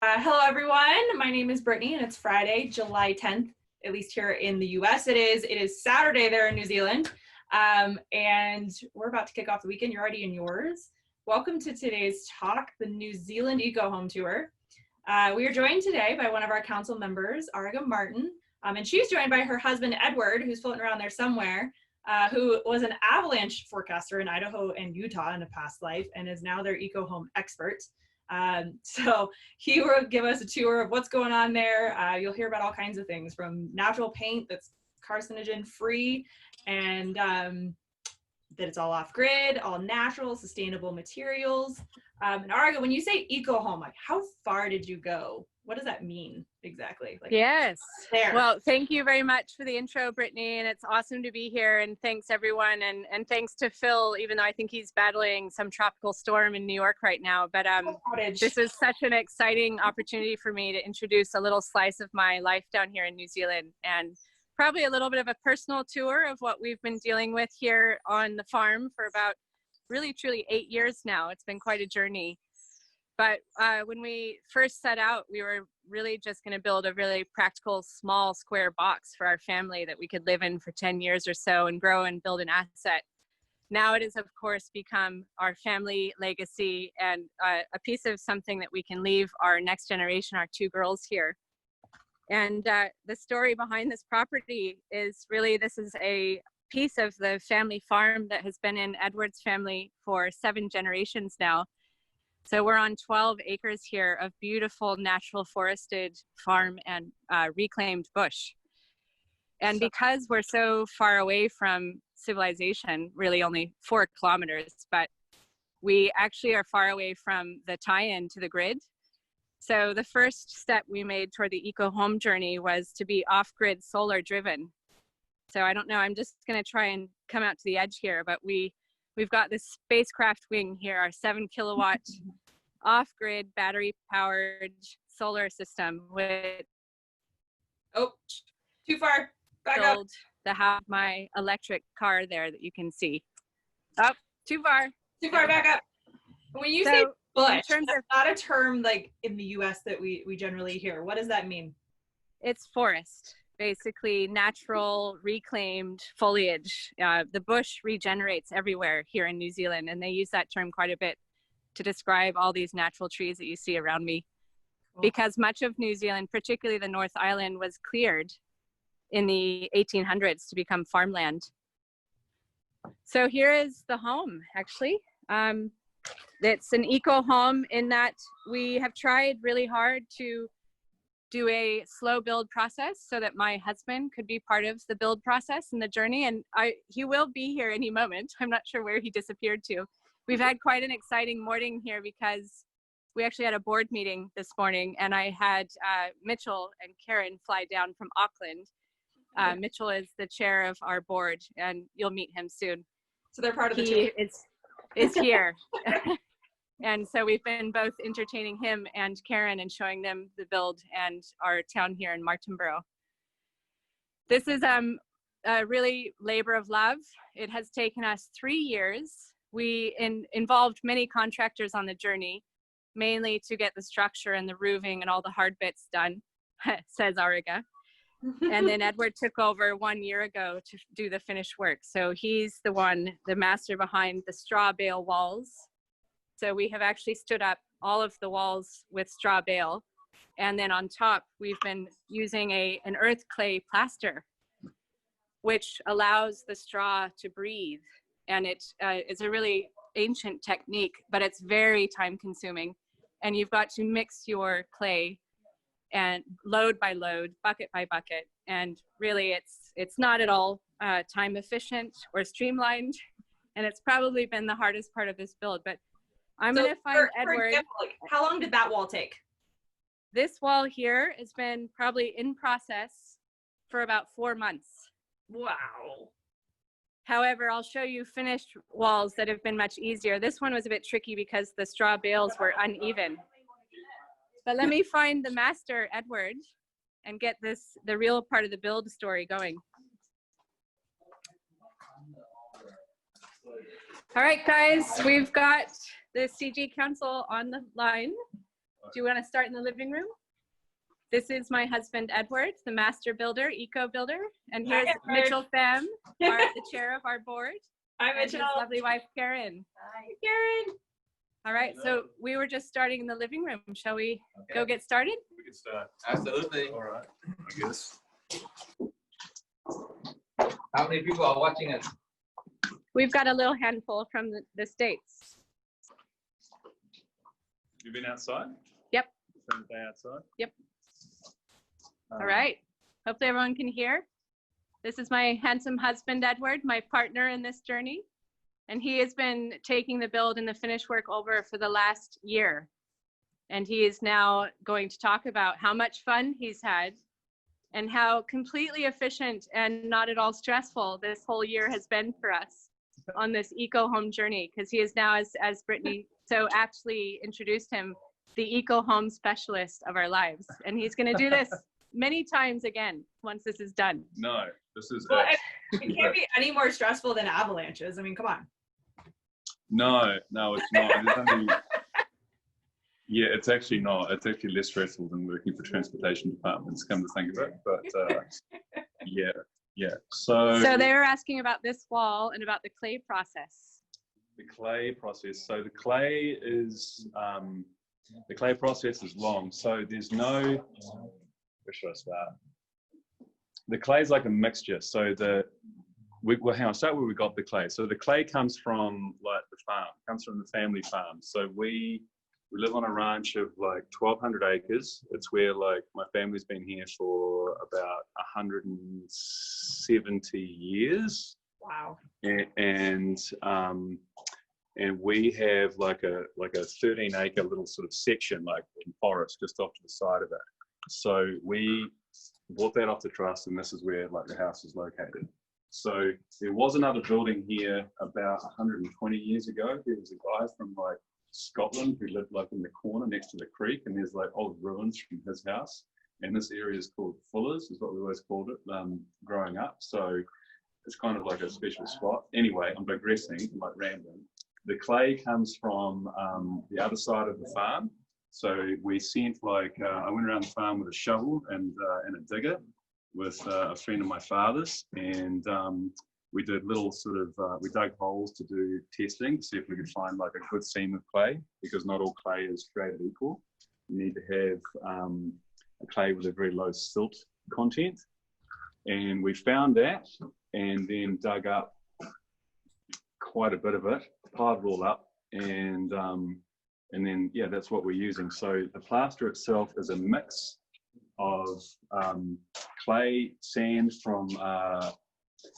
Hello, everyone. My name is Brittany, and it's Friday, July 10th, at least here in the US. It is Saturday there in New Zealand, and we're about to kick off the weekend. You're already in yours. Welcome to today's talk, the New Zealand Eco Home Tour. We are joined today by one of our council members, Auriga Martin, and she's joined by her husband, Edward, who's floating around there somewhere, who was an avalanche forecaster in Idaho and Utah in a past life and is now their eco home expert. So he will give us a tour of what's going on there. You'll hear about all kinds of things, from natural paint that's carcinogen free, and that it's all off grid, all natural, sustainable materials. And Auriga, when you say eco home, like, how far did you go? What does that mean exactly? Like, yes. there. Well, thank you very much for the intro, Brittany, and it's awesome to be here. And thanks everyone, and thanks to Phil, even though I think he's battling some tropical storm in New York right now. But this is such an exciting opportunity for me to introduce a little slice of my life down here in New Zealand, and probably a little bit of a personal tour of what we've been dealing with here on the farm for about really truly 8 years now. It's been quite a journey. But when we first set out, we were really just going to build a really practical, small square box for our family that we could live in for 10 years or so and grow and build an asset. Now it has, of course, become our family legacy and a piece of something that we can leave our next generation, our 2 girls here. And the story behind this property is really, this is a piece of the family farm that has been in Edward's family for 7 generations now. So we're on 12 acres here of beautiful natural forested farm and reclaimed bush. And because we're so far away from civilization, really only 4 kilometers, but we actually are far away from the tie-in to the grid. So the first step we made toward the eco home journey was to be off-grid solar driven. So I don't know, I'm just gonna try and come out to the edge here, but we've got this spacecraft wing here, our 7 kilowatt off-grid battery powered solar system with too far back up. My electric car there that you can see. Too far Back up. When you say bush, that's not a term like in the US that we generally hear. What does that mean? It's forest. Basically natural reclaimed foliage. The bush regenerates everywhere here in New Zealand, and they use that term quite a bit to describe all these natural trees that you see around me. Cool. Because much of New Zealand, particularly the North Island, was cleared in the 1800s to become farmland. So here is the home, actually. It's an eco home in that we have tried really hard to do a slow build process so that my husband could be part of the build process and the journey. And he will be here any moment. I'm not sure where he disappeared to. We've had quite an exciting morning here because we actually had a board meeting this morning, and I had Mitchell and Karen fly down from Auckland. Mitchell is the chair of our board, and you'll meet him soon. So they're part of the team. Is here. And so we've been both entertaining him and Karen and showing them the build and our town here in Martinborough. This is a really labor of love. It has taken us 3 years. We involved many contractors on the journey, mainly to get the structure and the roofing and all the hard bits done, says Auriga. And then Edward took over 1 year ago to do the finished work. So he's the master behind the strawbale walls. So we have actually stood up all of the walls with strawbale. And then on top, we've been using an earth clay plaster, which allows the straw to breathe. And it's a really ancient technique, but it's very time consuming. And you've got to mix your clay and load by load, bucket by bucket. And really it's not at all time efficient or streamlined. And it's probably been the hardest part of this build, but I'm going to find Edward. For example, like, how long did that wall take? This wall here has been probably in process for about 4 months. Wow. However, I'll show you finished walls that have been much easier. This one was a bit tricky because the straw bales were uneven. But let me find the master, Edward, and get the real part of the build story going. All right, guys, we've got the CG Council on the line. Do you want to start in the living room? This is my husband, Edward, the master builder, eco builder. And here's Mitchell Pham, the chair of our board. Hi, Mitchell. And his lovely wife, Karen. Hi, Karen. All right, so we were just starting in the living room. Shall we go get started? We can start. Absolutely. All right, I guess. How many people are watching us? We've got a little handful from the States. You've been outside? Yep. Spent the day outside? Yep. All right. Hopefully everyone can hear. This is my handsome husband, Edward, my partner in this journey. And he has been taking the build and the finish work over for the last year. And he is now going to talk about how much fun he's had and how completely efficient and not at all stressful this whole year has been for us on this eco home journey, because he is now, as Brittany so aptly introduced him, the eco home specialist of our lives. And he's going to do this many times again once this is done. No, this is well, it can't be any more stressful than avalanches. I mean, come on. No, it's not. Yeah, it's actually not. It's actually less stressful than working for transportation departments, come to think of it. But yeah. So they were asking about this wall and about the clay process. The clay process. So the clay process is long. So there's no. Where should I start? The clay is like a mixture. So I'll start where we got the clay. So the clay comes from like the farm, comes from the family farm. So we live on a ranch of like 1,200 acres. It's where like my family's been here for about 170 years. Wow. And we have like a 13-acre little sort of section like in forest just off to the side of it. So we bought that off the trust, and this is where like the house is located. So there was another building here about 120 years ago. There was a guy from like Scotland who lived like in the corner next to the creek, and there's like old ruins from his house. And this area is called Fuller's, is what we always called it growing up. So it's kind of like a special spot. Anyway, I'm digressing, like random. The clay comes from the other side of the farm. So we sent like, I went around the farm with a shovel and a digger with a friend of my father's, and we did little sort of, we dug holes to do testing to see if we could find like a good seam of clay, because not all clay is created equal. You need to have a clay with a very low silt content. And we found that and then dug up quite a bit of it, piled it all up, and then, yeah, that's what we're using. So the plaster itself is a mix of clay, sand from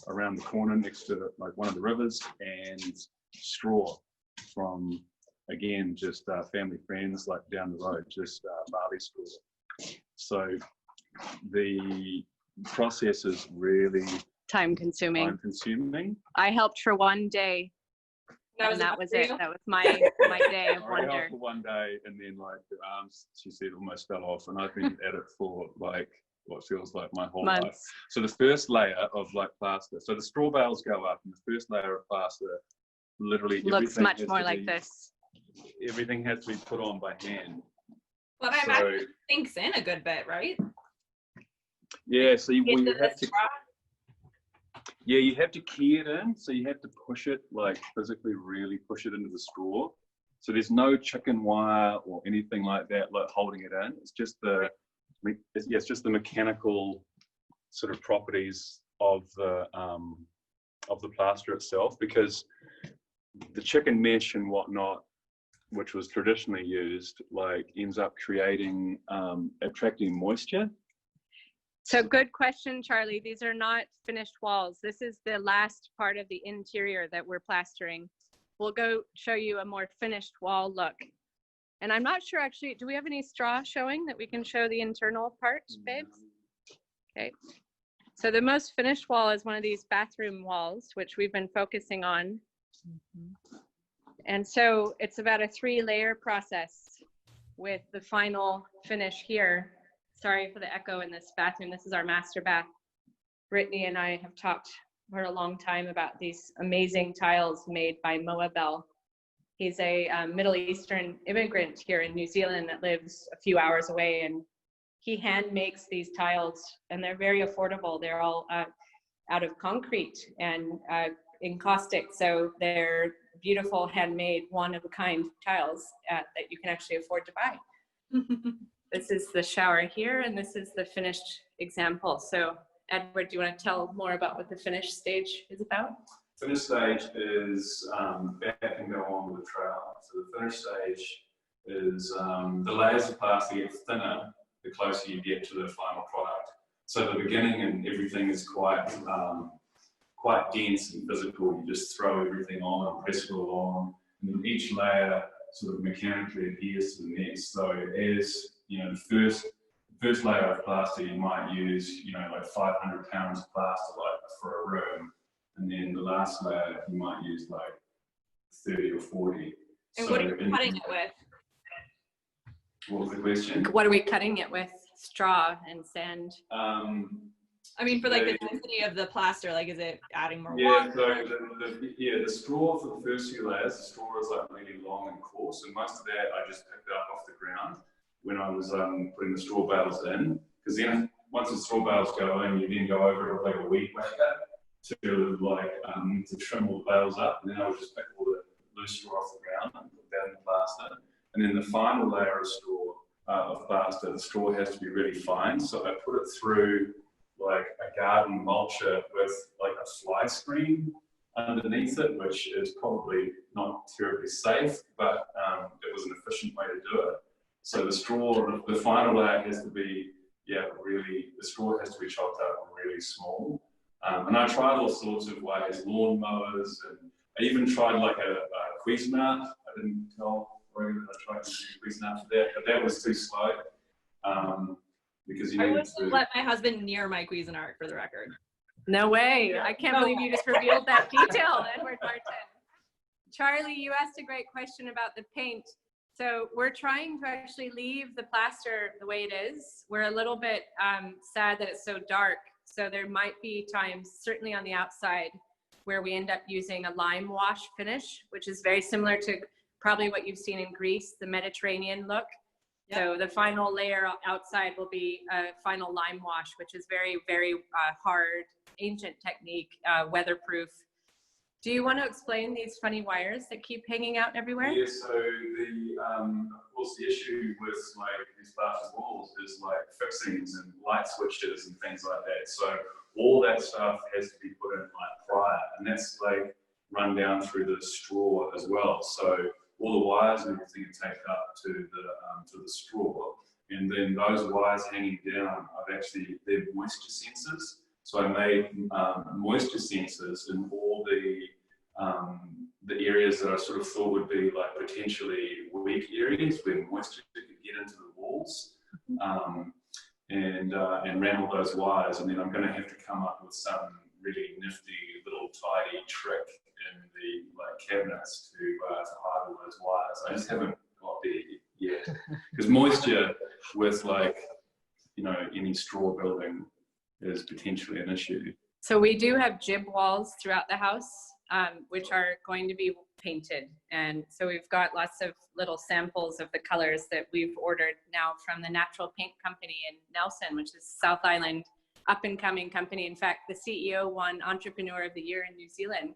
around the corner next to like one of the rivers, and straw from, again, just family friends like down the road, just barley straw. So the process is really time consuming. I helped for one day. And that was it. That was my day of wonder. I helped for one day, and then like the arms, she said, almost fell off, and I've been at it for like what feels like my whole life. So the first layer of like plaster, so the straw bales go up, and the first layer of plaster literally looks much more like this. Everything has to be put on by hand. But I imagine it sinks in a good bit, right? Yeah, so you have to. Yeah, you have to key it in, so you have to push it, like physically really push it into the straw. So there's no chicken wire or anything like that, like holding it in. It's just the mechanical sort of properties of the plaster itself, because the chicken mesh and whatnot, which was traditionally used, like ends up creating, attracting moisture. So good question, Charlie. These are not finished walls. This is the last part of the interior that we're plastering. We'll go show you a more finished wall look. And I'm not sure actually, do we have any straw showing that we can show the internal part, babes? Okay. So the most finished wall is one of these bathroom walls, which we've been focusing on. And so it's about a 3-layer process with the final finish here. Sorry for the echo in this bathroom. This is our master bath. Brittany and I have talked for a long time about these amazing tiles made by Moabel. He's a Middle Eastern immigrant here in New Zealand that lives a few hours away, and he hand makes these tiles, and they're very affordable. They're all out of concrete and encaustic, so they're beautiful, handmade, one-of-a-kind tiles that you can actually afford to buy. This is the shower here, and this is the finished example. So, Edward, do you want to tell more about what the finished stage is about? Finished stage is back and go on with the trowel. So the finished stage is the layers of plaster get thinner the closer you get to the final product. So the beginning and everything is quite dense and physical. You just throw everything on and press it along, and then each layer sort of mechanically adheres to the next. So as you know, the first layer of plaster you might use, you know, like 500 pounds of plaster, like for a room, and then the last layer you might use like 30 or 40. And so, what are you cutting it with? What was the question? What are we cutting it with? Straw and sand. I mean, for like the density of the plaster, like, is it adding more water? So the straw for the first few layers, the straw is like really long and coarse, and most of that I just picked up off the ground when I was putting the straw bales in, because then once the straw bales go in, you then go over it with like a weed whacker to trim all the bales up, and then I would just pick all the loose straw off the ground and put that in the plaster, and then the final layer of straw of plaster, the straw has to be really fine, so I put it through like a garden mulcher with like a fly screen underneath it, which is probably not terribly safe, but it was an efficient way to do it. So the straw, the final layer has to be, the straw has to be chopped up really small. And I tried all sorts of ways, lawn mowers, and I even tried like a Cuisinart. I didn't tell Auriga that I tried to use Cuisinart for that, but that was too slow. Because you I wouldn't let my husband near my Cuisinart, for the record. No way. Yeah. I can't believe you just revealed that detail, Edward Martin. Charlie, you asked a great question about the paint. So we're trying to actually leave the plaster the way it is. We're a little bit sad that it's so dark. So there might be times, certainly on the outside, where we end up using a lime wash finish, which is very similar to probably what you've seen in Greece, the Mediterranean look. Yep. So the final layer outside will be a final lime wash, which is very, very hard, ancient technique, weatherproof. Do you want to explain these funny wires that keep hanging out everywhere? Yeah, so of course the issue with like these plaster walls is like fixings and light switches and things like that. So all that stuff has to be put in like prior, and that's like run down through the straw as well. So all the wires and everything are taped up to the straw, and then those wires hanging down they're moisture sensors. So I made moisture sensors in all the areas that I sort of thought would be like potentially weak areas where moisture could get into the walls, and ran all those wires. And then I'm going to have to come up with some really nifty little tidy trick in the like cabinets to hide all those wires. I just haven't got there yet, because moisture with like, you know, any straw building is potentially an issue. So we do have jib walls throughout the house, which are going to be painted. And so we've got lots of little samples of the colors that we've ordered now from the Natural Paint Company in Nelson, which is South Island up and coming company. In fact, the CEO won Entrepreneur of the Year in New Zealand.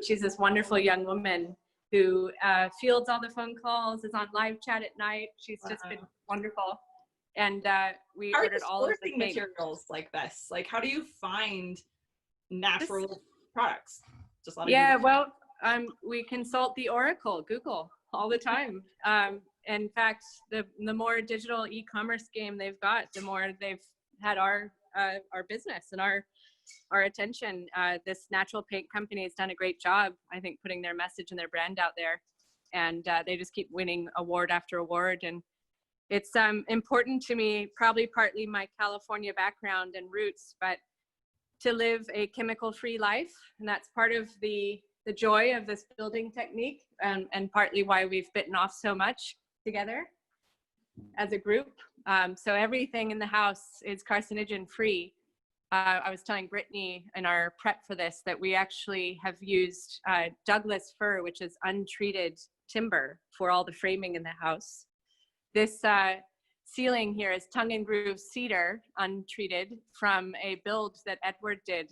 She's this wonderful young woman who fields all the phone calls, is on live chat at night. She's just been wonderful. And we ordered all of the materials like this. Like, how do you find natural products? Just we consult the Oracle, Google, all the time. In fact, the more digital e-commerce game they've got, the more they've had our business and our attention. This Natural Paint Company has done a great job, I think, putting their message and their brand out there, and they just keep winning award after award. And it's important to me, probably partly my California background and roots, but to live a chemical-free life, and that's part of the joy of this building technique, and partly why we've bitten off so much together as a group. So everything in the house is carcinogen-free. I was telling Brittany in our prep for this that we actually have used Douglas fir, which is untreated timber for all the framing in the house. This ceiling here is tongue and groove cedar, untreated, from a build that Edward did.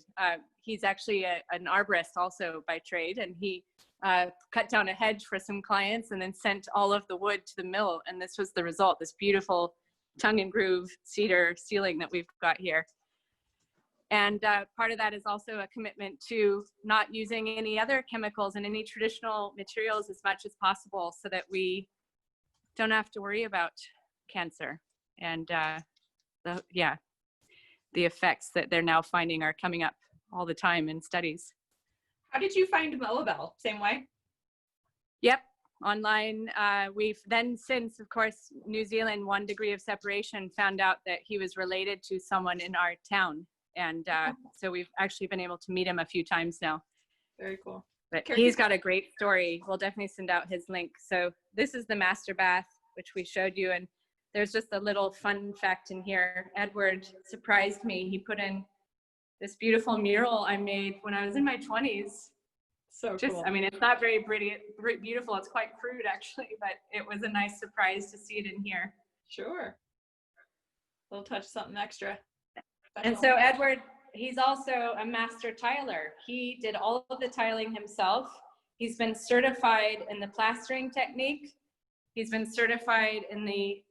He's actually an arborist also by trade, and he cut down a hedge for some clients and then sent all of the wood to the mill, and this was the result, this beautiful tongue and groove cedar ceiling that we've got here. And part of that is also a commitment to not using any other chemicals and any traditional materials as much as possible, so that we don't have to worry about cancer. And the effects that they're now finding are coming up all the time in studies. How did you find Moabel? Same way? Yep, online. We've then since, of course, New Zealand, 1 degree of separation, found out that he was related to someone in our town. And so we've actually been able to meet him a few times now. Very cool. But he's got a great story. We'll definitely send out his link. So this is the master bath, which we showed you. And there's just a little fun fact in here. Edward surprised me. He put in this beautiful mural I made when I was in my 20s. So cool. I mean, it's not very beautiful. It's quite crude, actually, but it was a nice surprise to see it in here. Sure. A little touch, something extra. And so Edward, he's also a master tiler. He did all of the tiling himself. He's been certified in the plastering technique. He's been certified in the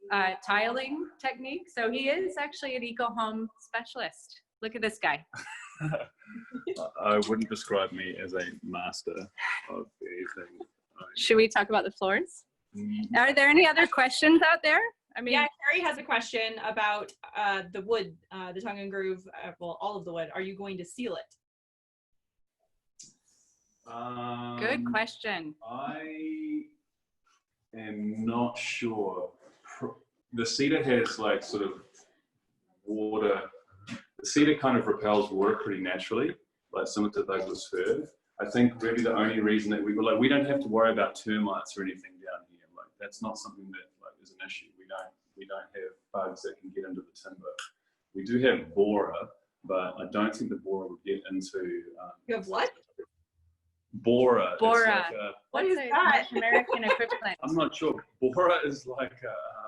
tiling technique. So he is actually an eco-home specialist. Look at this guy. I wouldn't describe me as a master of anything. Should we talk about the floors? Are there any other questions out there? I mean, yeah, Carrie has a question about the wood, the tongue and groove, well, all of the wood. Are you going to seal it? Good question. I am not sure. The cedar has like sort of water. The cedar kind of repels water pretty naturally, like similar to Douglas fir. I think really the only reason that we don't have to worry about termites or anything down here. Like that's not something that is an issue. We don't have bugs that can get into the timber. We do have borer, but I don't think the borer would get into. You have what? Borer. Borer. Like what is that? American equivalent. I'm not sure. Borer is like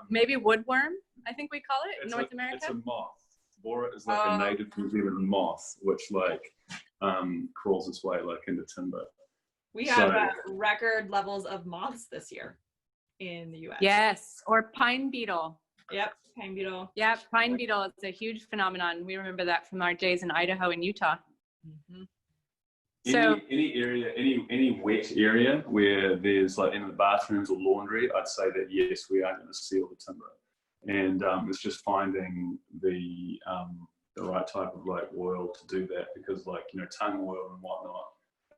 maybe woodworm, I think we call it in North America. It's a moth. Borer is like a native New Zealand moth, which like crawls its way like into timber. We have record levels of moths this year in the US. Yes, or pine beetle. Yep, pine beetle. Yep, pine beetle is a huge phenomenon. We remember that from our days in Idaho and Utah. Mm-hmm. So any wet area where there's like in the bathrooms or laundry, I'd say that yes, we are going to seal the timber, and it's just finding the right type of like oil to do that, because like tongue oil and whatnot,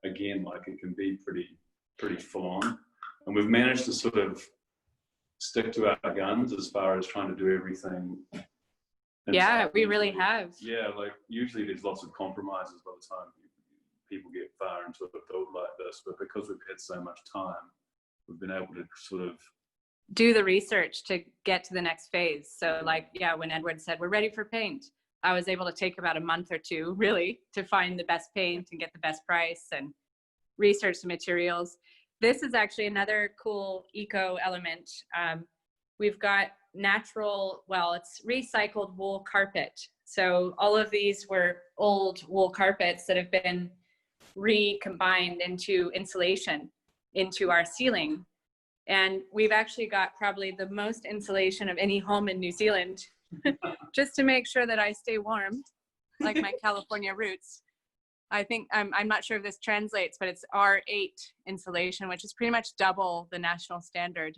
again, like it can be pretty full on, and we've managed to sort of stick to our guns as far as trying to do everything. Yeah, we really have. Yeah, like usually there's lots of compromises by the time people get far into a build like this, but because we've had so much time, we've been able to sort of do the research to get to the next phase. So like, yeah, when Edward said we're ready for paint, I was able to take about a month or two really to find the best paint and get the best price and research the materials. This is actually another cool eco element. We've got natural, well, it's recycled wool carpet. So all of these were old wool carpets that have been recombined into insulation into our ceiling. And we've actually got probably the most insulation of any home in New Zealand, just to make sure that I stay warm, like my California roots. I think, I'm not sure if this translates, but it's R8 insulation, which is pretty much double the national standard.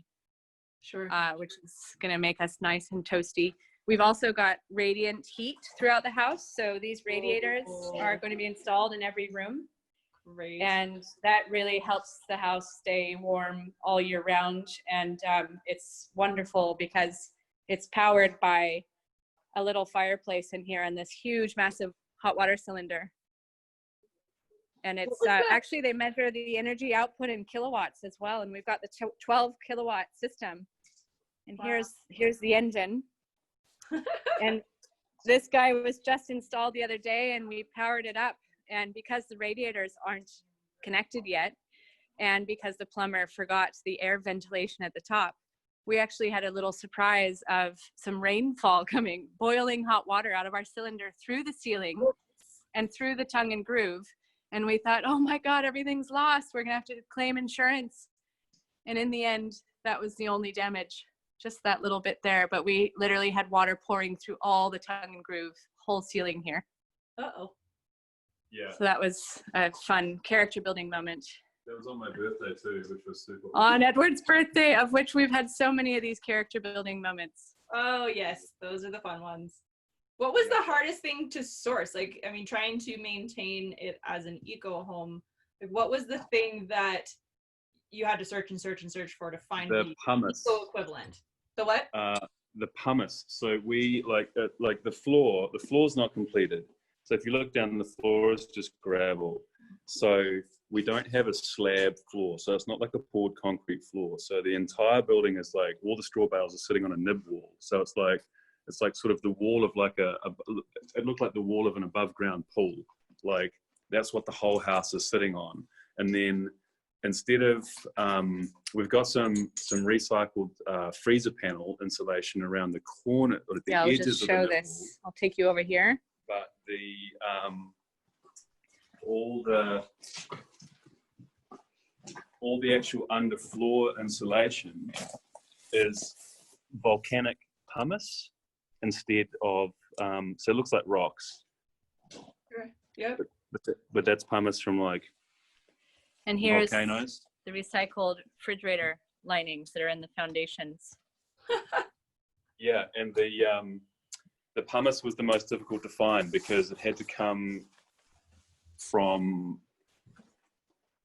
Sure. Which is gonna make us nice and toasty. We've also got radiant heat throughout the house. So these radiators are going to be installed in every room. Great. And that really helps the house stay warm all year round. And it's wonderful because it's powered by a little fireplace in here and this huge, massive hot water cylinder. And it's actually, they measure the energy output in kilowatts as well. And we've got the 12 kilowatt system. And wow. here's the engine. And this guy was just installed the other day and we powered it up. And because the radiators aren't connected yet, and because the plumber forgot the air ventilation at the top, we actually had a little surprise of some rainfall coming, boiling hot water out of our cylinder through the ceiling and through the tongue and groove. And we thought, oh my God, everything's lost. We're gonna have to claim insurance. And in the end, that was the only damage, just that little bit there. But we literally had water pouring through all the tongue and groove, whole ceiling here. Uh-oh. Yeah. So that was a fun character building moment. That was on my birthday too, which was super. On Edward's birthday, of which we've had so many of these character building moments. Oh yes, those are the fun ones. What was the hardest thing to source? Like, I mean, trying to maintain it as an eco home. Like, what was the thing that you had to search and search and search for to find The pumice. eco equivalent? The what? The pumice. So we like the floor. The floor's not completed. So if you look down, the floor is just gravel. So we don't have a slab floor. So it's not like a poured concrete floor. So the entire building is like all the straw bales are sitting on a nib wall. So it's like sort of the wall of like it looked like the wall of an above ground pool. Like that's what the whole house is sitting on. And then instead of, we've got some recycled freezer panel insulation around the corner or at the I'll edges just of show the this. wall. I'll take you over here. But all the actual underfloor insulation is volcanic pumice instead of so it looks like rocks. Yep. But that's pumice from like And here's volcanoes. the recycled refrigerator linings that are in the foundations. Yeah, and the pumice was the most difficult to find because it had to come from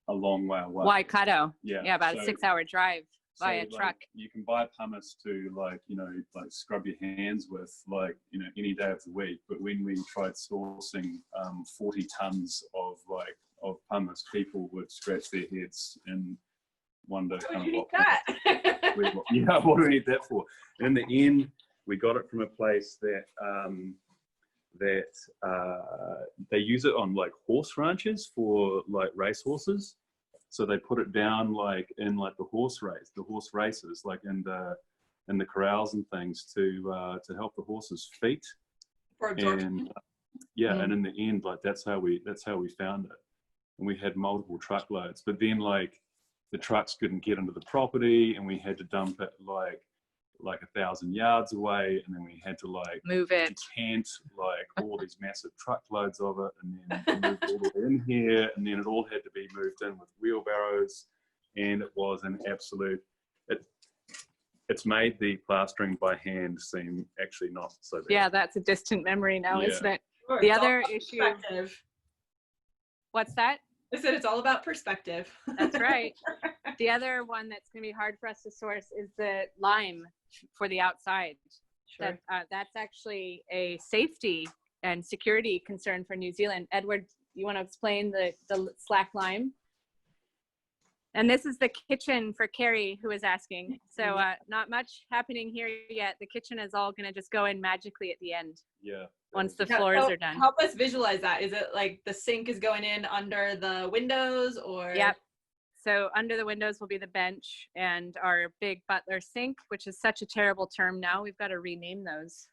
a long way away. Waikato. Yeah, about a 6-hour drive by a like, truck. You can buy pumice to like scrub your hands with any day of the week. But when we tried sourcing 40 tons of pumice, people would scratch their heads and wonder What do you need that? what do we need that for? And in the end, we got it from a place that they use it on like horse ranches for like race horses. So they put it down like in like the horse races, like in the corrals and things to help the horses' feet. For absorption. And and in the end, like that's how we found it. And we had multiple truckloads, but then like the trucks couldn't get into the property, and we had to dump it like 1,000 yards away, and then we had to like move it, decant like all these massive truckloads of it, and then move all the way in here, and then it all had to be moved in with wheelbarrows, and it was an absolute. It's made the plastering by hand seem actually not so bad. Yeah, that's a distant memory now, isn't it? Sure, the other issue. What's that? I said it's all about perspective. That's right. The other one that's going to be hard for us to source is the lime for the outside. Sure. That's actually a safety and security concern for New Zealand. Edward, you want to explain the slack lime? And this is the kitchen for Carrie, who is asking. So not much happening here yet. The kitchen is all going to just go in magically at the end. Yeah. Once the floors are done. Help us visualize that. Is it like the sink is going in under the windows, or? Yep. So under the windows will be the bench and our big butler sink, which is such a terrible term now. We've got to rename those.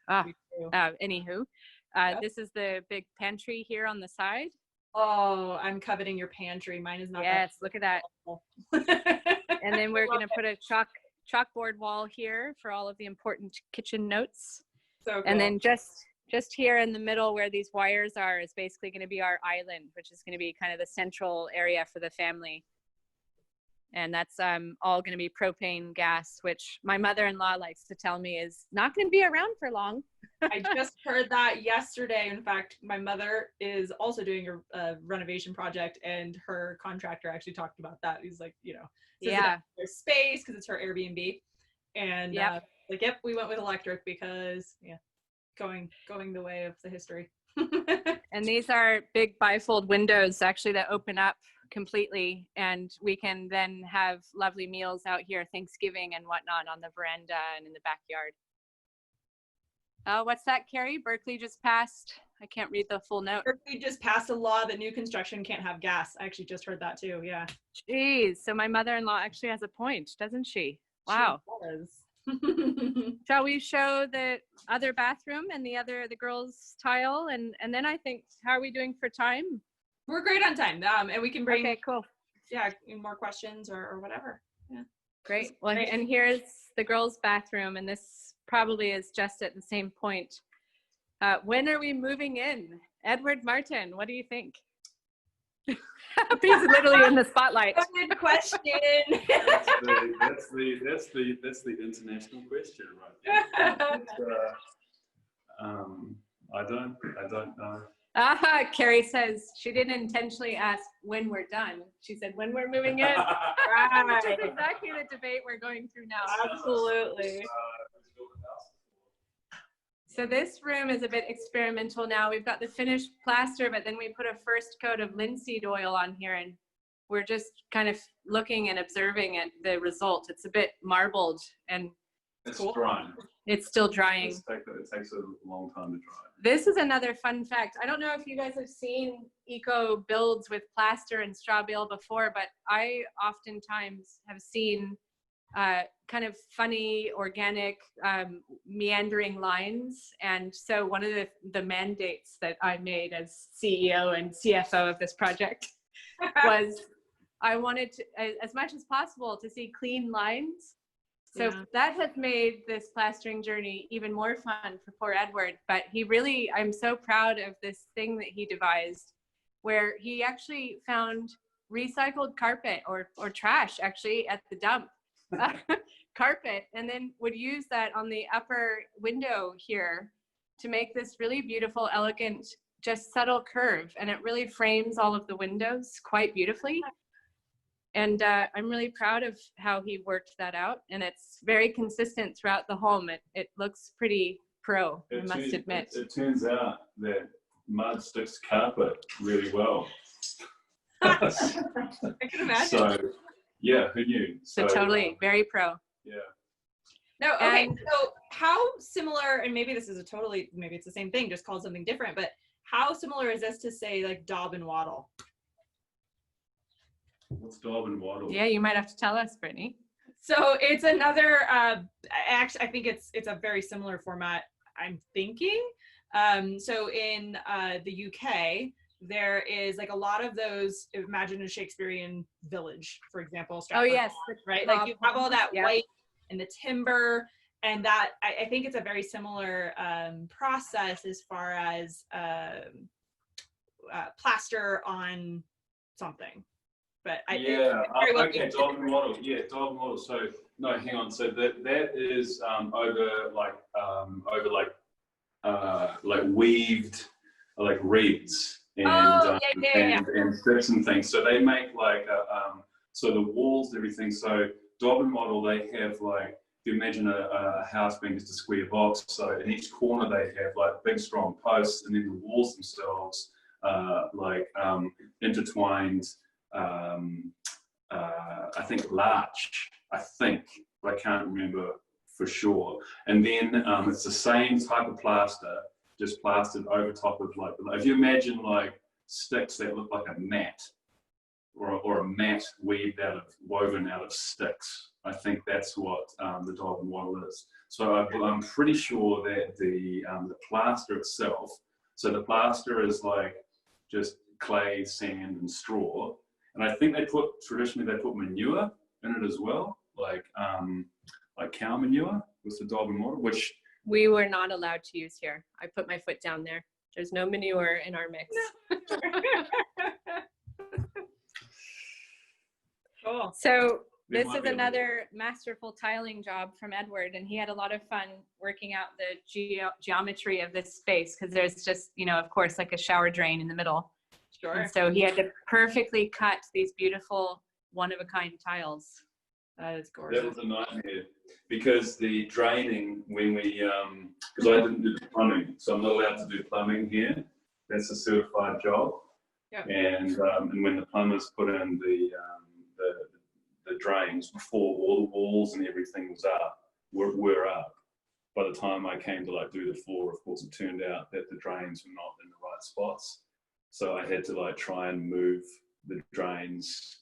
Anywho, this is the big pantry here on the side. Oh, I'm coveting your pantry. Mine is not. Yes, look at that. And then we're going to put a chalkboard wall here for all of the important kitchen notes. So cool. And then just here in the middle where these wires are is basically going to be our island, which is going to be kind of the central area for the family. And that's all going to be propane gas, which my mother-in-law likes to tell me is not going to be around for long. I just heard that yesterday. In fact, my mother is also doing a renovation project, and her contractor actually talked about that. He's like, there's space because it's her Airbnb. And we went with electric because, going the way of the history. And these are big bifold windows actually that open up completely, and we can then have lovely meals out here, Thanksgiving and whatnot, on the veranda and in the backyard. What's that, Carrie? Berkeley just passed I can't read the full note. We just passed a law that new construction can't have gas. I actually just heard that too. Yeah. Jeez. So my mother-in-law actually has a point, doesn't she? Wow. Shall we show the other bathroom and the girls' tile, and then I think, how are we doing for time? We're great on time. And we can bring. Okay, cool. Yeah, more questions or whatever. Yeah. Great. Well, and here's the girls' bathroom, and this probably is just at the same point. When are we moving in? Edward Martin, what do you think? He's literally in the spotlight. Good question. That's the international question, right? I don't know. Carrie says she didn't intentionally ask when we're done. She said when we're moving in. Which is exactly the debate we're going through now. Absolutely. So this room is a bit experimental now. We've got the finished plaster, but then we put a first coat of linseed oil on here, and we're just kind of looking and observing at the result. It's a bit marbled, and it's drying. It's still drying. It takes a long time to dry. This is another fun fact. I don't know if you guys have seen eco builds with plaster and straw bale before, but I oftentimes have seen kind of funny, organic, meandering lines. And so one of the mandates that I made as CEO and CFO of this project was I wanted to, as much as possible, to see clean lines. So that has made this plastering journey even more fun for poor Edward. But he really, I'm so proud of this thing that he devised, where he actually found recycled carpet or trash actually at the dump. Carpet, and then would use that on the upper window here to make this really beautiful, elegant, just subtle curve, and it really frames all of the windows quite beautifully. And I'm really proud of how he worked that out, and it's very consistent throughout the home. It looks pretty pro, I must admit. It turns out that mud sticks carpet really well. I can imagine. So, yeah, who knew? So totally, very pro. Yeah. No, okay, so how similar, and maybe this is maybe it's the same thing, just called something different, but how similar is this to, say, like daub and wattle? What's daub and wattle? Yeah, you might have to tell us, Brittany. So it's another, actually, I think it's a very similar format, I'm thinking. So in the UK, there is like a lot of those, imagine a Shakespearean village, for example. Stratford, yes, right? Like you have all that white and the timber, and that, I think it's a very similar process as far as plaster on something. But okay, daub and wattle. Yeah, daub and wattle. So no, hang on. So that is over weaved like reeds. And strips and things. So they make like so the walls, everything. So daub and wattle, they have like, if you imagine a house being just a square box, so in each corner they have like big strong posts, and then the walls themselves intertwined, I think larch, but I can't remember for sure. And then it's the same type of plaster, just plastered over top of, like, if you imagine like sticks that look like a mat, or a mat woven out of sticks. I think that's what the daub and wattle is. So I'm pretty sure that the plaster itself, so the plaster is like just clay, sand, and straw, and I think traditionally they put manure in it as well, like cow manure with the daub and wattle, which we were not allowed to use here. I put my foot down there. There's no manure in our mix. Cool. So this is another masterful tiling job from Edward, and he had a lot of fun working out the geometry of this space, because there's just, of course, like a shower drain in the middle. Sure. And so he had to perfectly cut these beautiful one-of-a-kind tiles. That is gorgeous. That was a nightmare, because the draining, when we, because I didn't do plumbing, so I'm not allowed to do plumbing here. That's a certified job. Yeah. And when the plumbers put in the drains, before all the walls and everything was up, were up, by the time I came to like do the floor, of course, it turned out that the drains were not in the right spots. So I had to like try and move the drains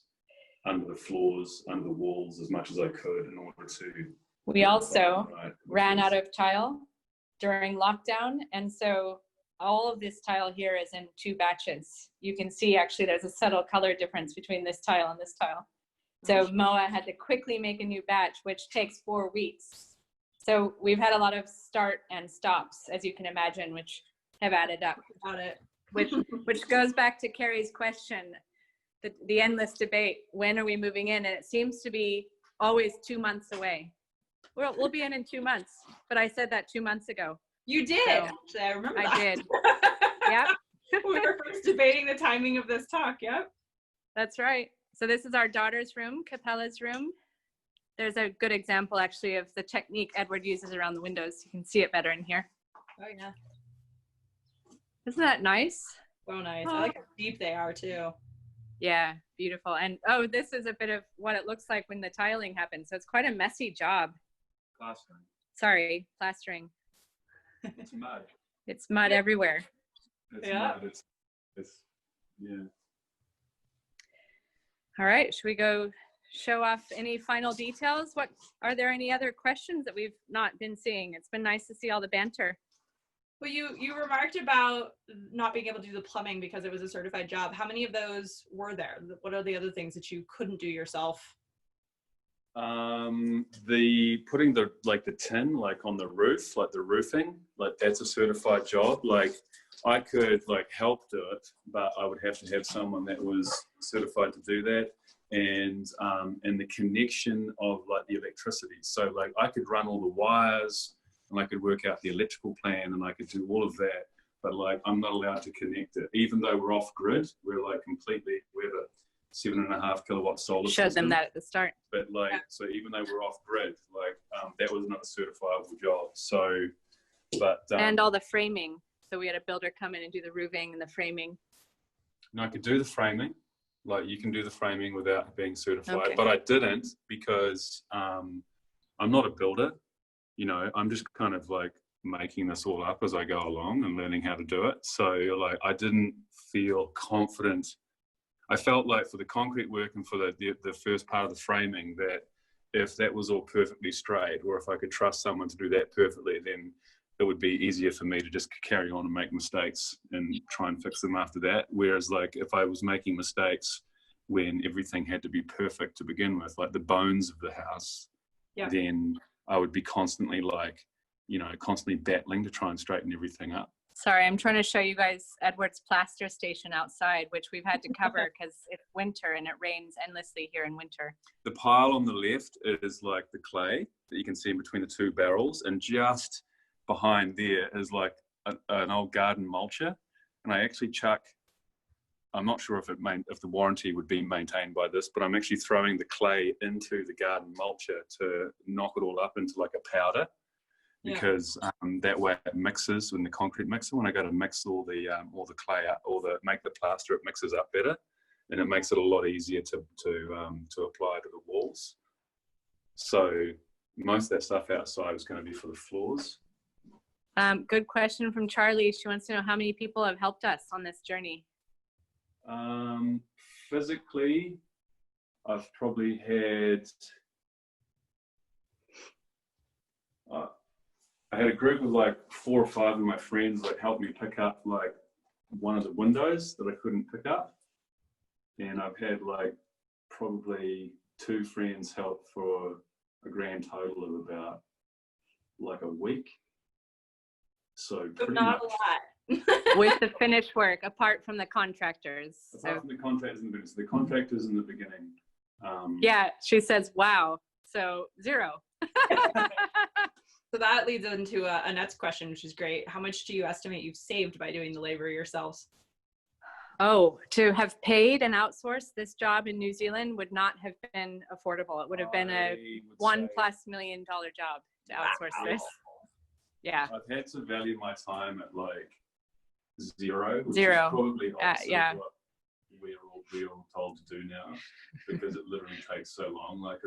under the floors, under the walls as much as I could in order to. We also ran out of tile during lockdown. And so all of this tile here is in 2 batches. You can see actually there's a subtle color difference between this tile and this tile. So Moa had to quickly make a new batch, which takes 4 weeks. So we've had a lot of start and stops, as you can imagine, which have added up. Got it. Which goes back to Carrie's question, the endless debate, when are we moving in? And it seems to be always 2 months away. We'll be in 2 months, but I said that 2 months ago. You did, So, actually, I remember that. I did. Yep. We were first debating the timing of this talk, yep. That's right. So this is our daughter's room, Capella's room. There's a good example actually of the technique Edward uses around the windows. You can see it better in here. Oh yeah. Isn't that nice? So nice. I like how deep they are too. Yeah, beautiful. And oh, this is a bit of what it looks like when the tiling happens. So it's quite a messy job. Plastering. Sorry, plastering. It's mud. It's mud everywhere. It's mud. It's yeah. All right, should we go show off any final details? Are there any other questions that we've not been seeing? It's been nice to see all the banter. Well, you remarked about not being able to do the plumbing because it was a certified job. How many of those were there? What are the other things that you couldn't do yourself? The putting the tin like on the roof, like the roofing, like that's a certified job. Like I could like help do it, but I would have to have someone that was certified to do that. And the connection of like the electricity. So like I could run all the wires and I could work out the electrical plan and I could do all of that. But like I'm not allowed to connect it, even though we're off grid. We're like we have a 7.5 kilowatt solar Showed system. them that at the start. But like, so even though we're off grid, like that was not a certifiable job. So, but and all the framing. So we had a builder come in and do the roofing and the framing. And I could do the framing. Like you can do the framing without being certified, Okay. but I didn't because I'm not a builder. You know, I'm just kind of like making this all up as I go along and learning how to do it. So like I didn't feel confident. I felt like for the concrete work and for the first part of the framing that if that was all perfectly straight or if I could trust someone to do that perfectly, then it would be easier for me to just carry on and make mistakes and try and fix them after that. Whereas like if I was making mistakes when everything had to be perfect to begin with, like the bones of the house, then I would be constantly like, you know, constantly battling to try and straighten everything up. Sorry, I'm trying to show you guys Edward's plaster station outside, which we've had to cover because it's winter and it rains endlessly here in winter. The pile on the left is like the clay that you can see in between the 2 barrels, and just behind there is like an old garden mulcher. And I actually chuck, I'm not sure if the warranty would be maintained by this, but I'm actually throwing the clay into the garden mulcher to knock it all up into like a powder. Because that way it mixes in the concrete mixer. When I go to mix all the clay up, make the plaster, it mixes up better, and it makes it a lot easier to apply to the walls. So most of that stuff outside is going to be for the floors. Good question from Charlie. She wants to know how many people have helped us on this journey. Physically, I've probably had. I had a group of like 4 or 5 of my friends that helped me pick up like one of the windows that I couldn't pick up. And I've had like probably 2 friends help for a grand total of about like a week. So pretty not much. A lot. With the finished work, apart from the contractors. Apart from the contractors in the beginning. So the contractors in the beginning. Yeah, she says, wow. So 0. So that leads into Annette's question, which is great. How much do you estimate you've saved by doing the labor yourselves? Oh, to have paid and outsourced this job in New Zealand would not have been affordable. It would have been a $1+ million job to outsource this. Yeah. I've had to value my time at like 0, which 0. is probably opposite yeah. of what we're all told to do now, because it literally takes so long. Like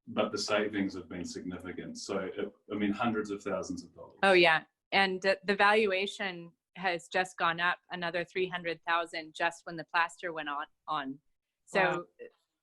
but the savings have been significant. So, I mean, hundreds of thousands of dollars. Oh yeah, and the valuation has just gone up another 300,000 just when the plaster went on. So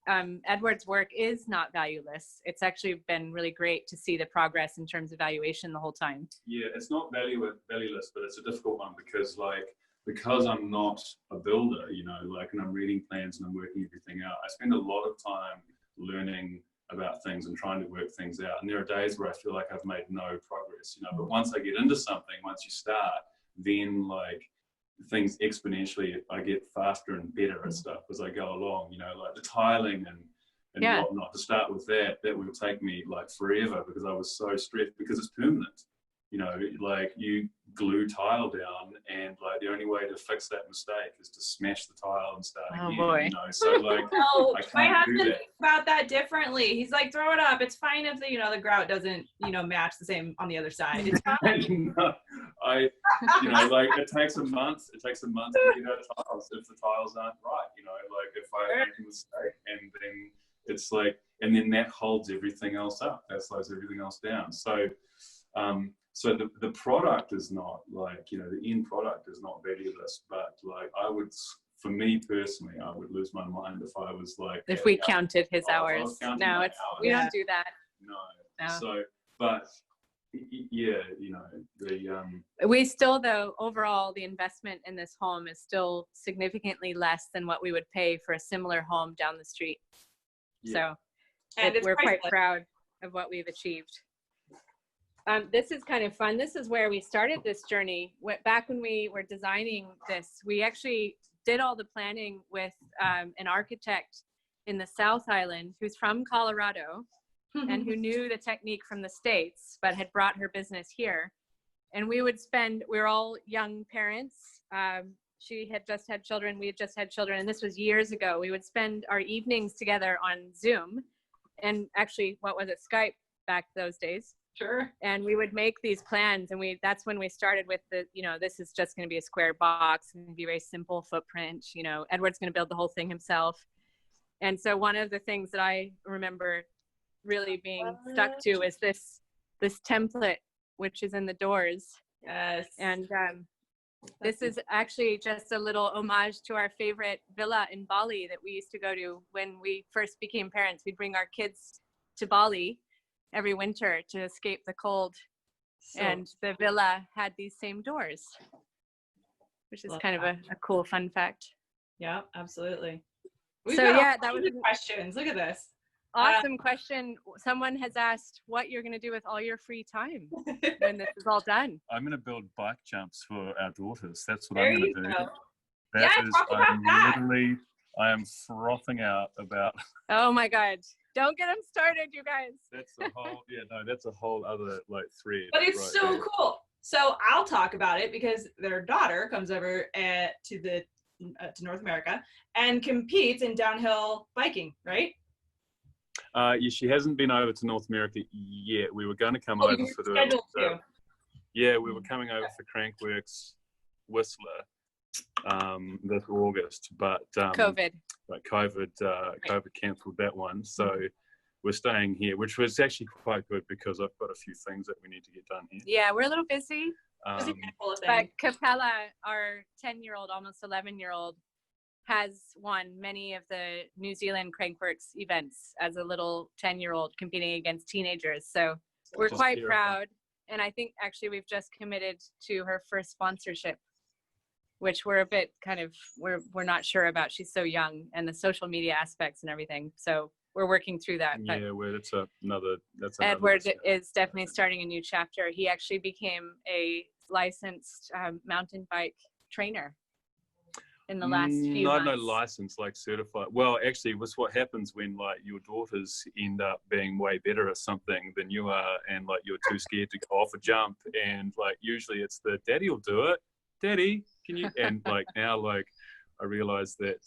Edward's work is not valueless. It's actually been really great to see the progress in terms of valuation the whole time. Yeah, it's not valueless, but it's a difficult one because I'm not a builder, you know, like, and I'm reading plans and I'm working everything out. I spend a lot of time learning about things and trying to work things out. And there are days where I feel like I've made no progress, you know, but once I get into something, once you start, then like things exponentially, I get faster and better at stuff as I go along, you know, like the tiling and whatnot. To start with that would take me like forever because I was so stressed because it's permanent. You know, like you glue tile down and like the only way to fix that mistake is to smash the tile and start again. Boy. You know, so like No, I my can't do husband that. thinks about that differently. He's like, throw it up. It's fine if the, you know, the grout doesn't, you know, match the same on the other side. It's fine. No, you know, like it takes a month. It takes a month to get out tiles if the tiles aren't right. You know, like if I make a mistake and then it's like, and then that holds everything else up. That slows everything else down. So, so the product is not like, you know, the end product is not valueless, but like for me personally, I would lose my mind if I was like, If we counted his hours. No, hours. we don't do that. No. So, but yeah, you know, We still, though, overall, the investment in this home is still significantly less than what we would pay for a similar home down the street. yeah. So And it's we're quite priceless. proud of what we've achieved. This is kind of fun. This is where we started this journey. Back when we were designing this, we actually did all the planning with an architect in the South Island who's from Colorado and who knew the technique from the States, but had brought her business here. And we were all young parents. She had just had children. We had just had children. And this was years ago. We would spend our evenings together on Zoom. And actually, what was it? Skype back those days. Sure. And we would make these plans. And that's when we started with you know, this is just going to be a square box and be very simple footprint. You know, Edward's going to build the whole thing himself. And so one of the things that I remember really being stuck to is this template, which is in the doors. Yes. And this is actually just a little homage to our favorite villa in Bali that we used to go to when we first became parents. We'd bring our kids to Bali every winter to escape the cold. And the villa had these same doors, which is kind of a cool fun fact. Yeah, absolutely. That was questions. Look at this. Awesome question. Someone has asked what you're going to do with all your free time when this is all done. I'm going to build bike jumps for our daughters. That's what There I'm going you to do. go. I am frothing out about. Oh my God. Don't get them started, you guys. That's a whole other like thread. But it's right so there. cool. So I'll talk about it because their daughter comes over to North America and competes in downhill biking, right? Yeah, she hasn't been over to North America yet. We were going to come over for the. Yeah, we were coming over for Crankworks Whistler this August, but COVID. But COVID cancelled that one, so we're staying here, which was actually quite good because I've got a few things that we need to get done here. Yeah, we're a little busy. But Capella, our 10-year-old, almost 11-year-old, has won many of the New Zealand Crankworks events as a little 10-year-old competing against teenagers. So we're quite proud. And I think actually we've just committed to her first sponsorship, which we're a bit we're not sure about. She's so young and the social media aspects and everything. So we're working through that. Yeah, well, that's another. Edward is definitely starting a new chapter. He actually became a licensed mountain bike trainer in the last few months. Not no license, like certified. Well, actually, what's what happens when like your daughters end up being way better at something than you are, and like you're too scared to go off a jump, and like usually it's the daddy will do it. Daddy, can you? And like now, like I realize that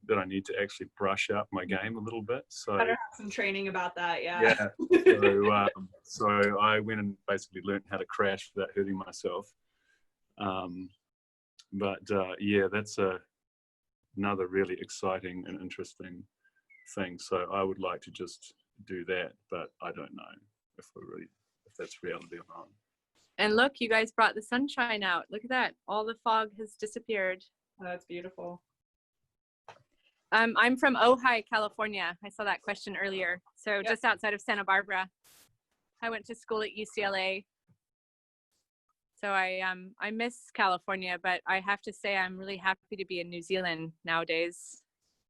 that I need to actually brush up my game a little bit. So I have some training about that. Yeah. Yeah. So I went and basically learned how to crash without hurting myself. But yeah, that's another really exciting and interesting thing. So I would like to just do that, but I don't know if that's reality or not. And look, you guys brought the sunshine out. Look at that. All the fog has disappeared. Oh, that's beautiful. I'm from Ojai, California. I saw that question earlier. So just outside of Santa Barbara. I went to school at UCLA. So I miss California, but I have to say I'm really happy to be in New Zealand nowadays.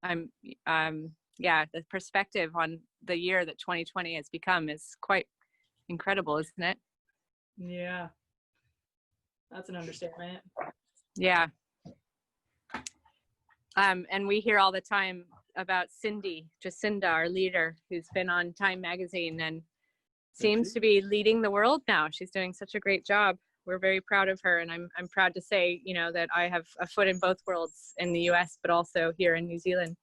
The perspective on the year that 2020 has become is quite incredible, isn't it? Yeah. That's an understatement. Yeah. And we hear all the time about Jacinda, our leader, who's been on Time Magazine and seems to be leading the world now. She's doing such a great job. We're very proud of her, and I'm proud to say, you know, that I have a foot in both worlds, in the U.S. but also here in New Zealand.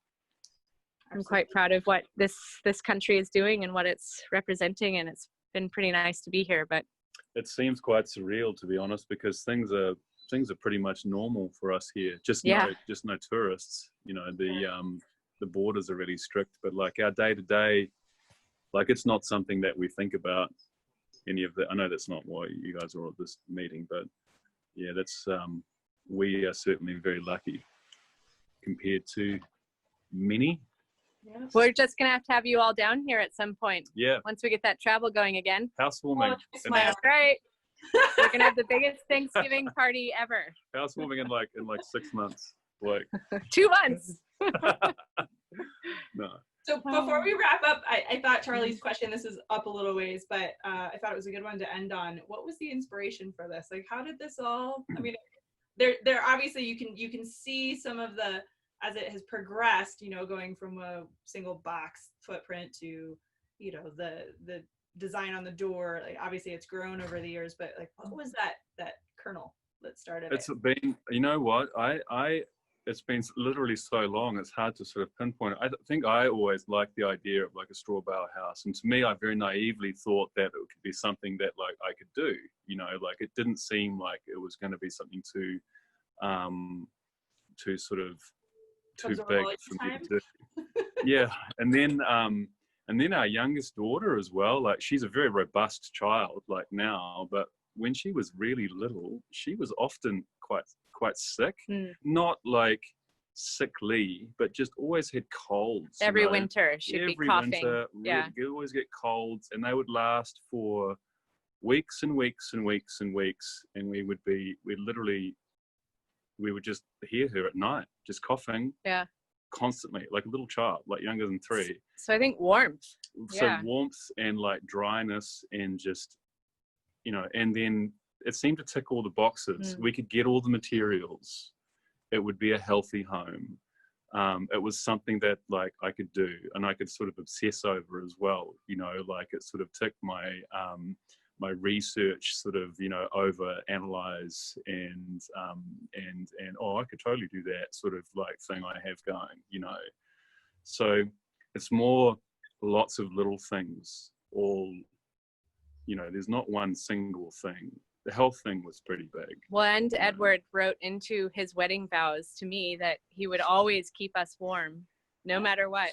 I'm quite proud of what this country is doing and what it's representing, and it's been pretty nice to be here. But it seems quite surreal, to be honest, because things are pretty much normal for us here. Just no tourists. You know, the borders are really strict, but like our day to day, like it's not something that we think about. I know that's not why you guys are at this meeting, but yeah, that's we are certainly very lucky compared to many. Yes. We're just gonna have you all down here at some point. Yeah. Once we get that travel going again. Housewarming. That's right. We're gonna have the biggest Thanksgiving party ever. Housewarming in like 6 months. Like 2 months. No. So before we wrap up, I thought Charlie's question, this is up a little ways, but I thought it was a good one to end on. What was the inspiration for this? Like, how did this all, I mean, there obviously you can see some of the, as it has progressed, you know, going from a single box footprint to, you know, the design on the door. Like, obviously it's grown over the years, but like, what was that kernel that started it? It's been, you know what, it's been literally so long, it's hard to sort of pinpoint it. I think I always liked the idea of like a straw bale house. And to me, I very naively thought that it could be something that like I could do, you know, like it didn't seem like it was going to be something too sort of too big for me to do. Yeah. And then our youngest daughter as well, like she's a very robust child like now, but when she was really little, she was often quite sick, not like sickly, but just always had colds. Every winter she'd be coughing. You'd always get colds, and they would last for weeks and weeks and weeks and weeks, and we would just hear her at night just coughing constantly, like a little child, like younger than 3. So I think warmth. So warmth and like dryness and just, you know, and then it seemed to tick all the boxes. We could get all the materials. It would be a healthy home. It was something that like I could do and I could sort of obsess over as well. You know, like it sort of ticked my my research sort of, you know, over analyze and I could totally do that sort of like thing I have going, you know. So it's more lots of little things all, you know, there's not one single thing. The health thing was pretty big. Well, and Edward wrote into his wedding vows to me that he would always keep us warm, no matter what.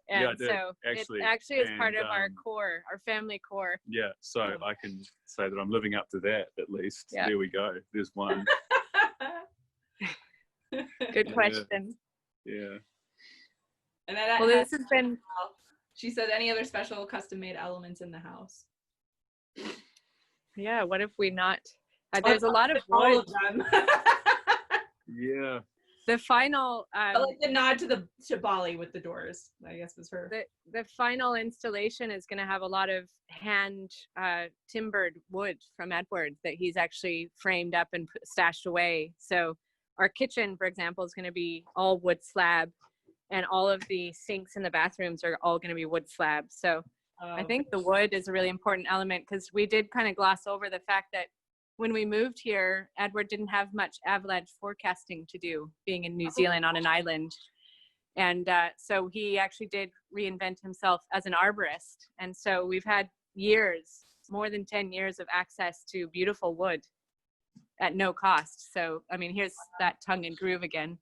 And yeah, so it actually is part of our core, our family core. Yeah, so I can say that I'm living up to that at least. Yeah. There we go. There's one. Good question. Yeah. And then well, this has been. She said, any other special custom-made elements in the house? Yeah, what if we not? There's a lot of wood. All of them. Yeah. The final like the nod to Bali with the doors, I guess was her. The final installation is going to have a lot of hand timbered wood from Edward that he's actually framed up and stashed away. So our kitchen, for example, is going to be all wood slab, and all of the sinks in the bathrooms are all going to be wood slab. So I think the wood is a really important element, because we did kind of gloss over the fact that when we moved here, Edward didn't have much avalanche forecasting to do, being in New Zealand on an island. And so he actually did reinvent himself as an arborist. And so we've had years, more than 10 years of access to beautiful wood at no cost. So, I mean, here's that tongue and groove again.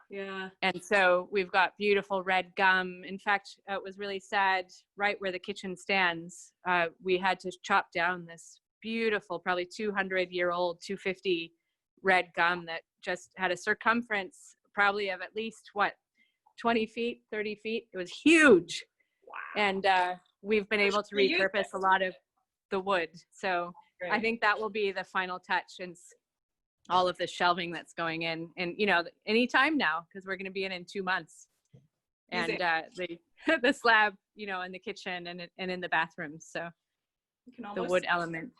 Yeah. And so we've got beautiful red gum. In fact, it was really sad, right where the kitchen stands, we had to chop down this beautiful, probably 200-year-old, 250 red gum that just had a circumference probably of at least, 20 feet, 30 feet. It was huge. Wow. And we've been able to repurpose a lot of the wood. So great. I think that will be the final touch, and all of the shelving that's going in, and anytime now, because we're going to be in 2 months, and the slab, in the kitchen and in the bathrooms. So the wood element.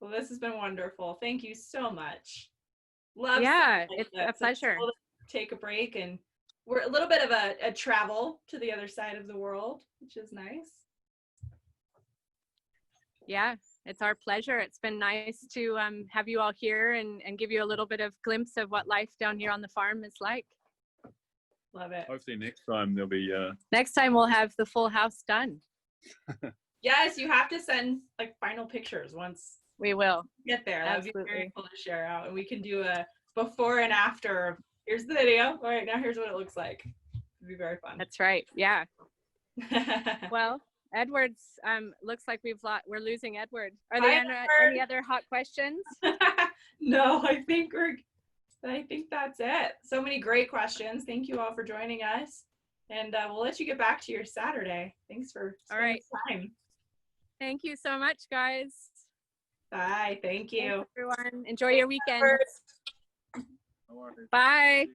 Well, this has been wonderful. Thank you so much. Love. Yeah, it's a pleasure. So take a break, and we're a little bit of a travel to the other side of the world, which is nice. Yeah, it's our pleasure. It's been nice to have you all here and give you a little bit of glimpse of what life down here on the farm is like. Love it. Hopefully next time there'll be next time we'll have the full house done. Yes, you have to send final pictures once we will get there. That Absolutely. would be very cool to share out, and we can do a before and after. Here's the video. All right, now here's what it looks like. It'd be very fun. That's right. Yeah. Well, Edward's looks like we're losing Edward. Are there any other hot questions? No, I think that's it. So many great questions. Thank you all for joining us, and we'll let you get back to your Saturday. Thanks for spending time. Thank you so much, guys. Bye. Thank you. Thanks, everyone. Enjoy your weekend. Bye.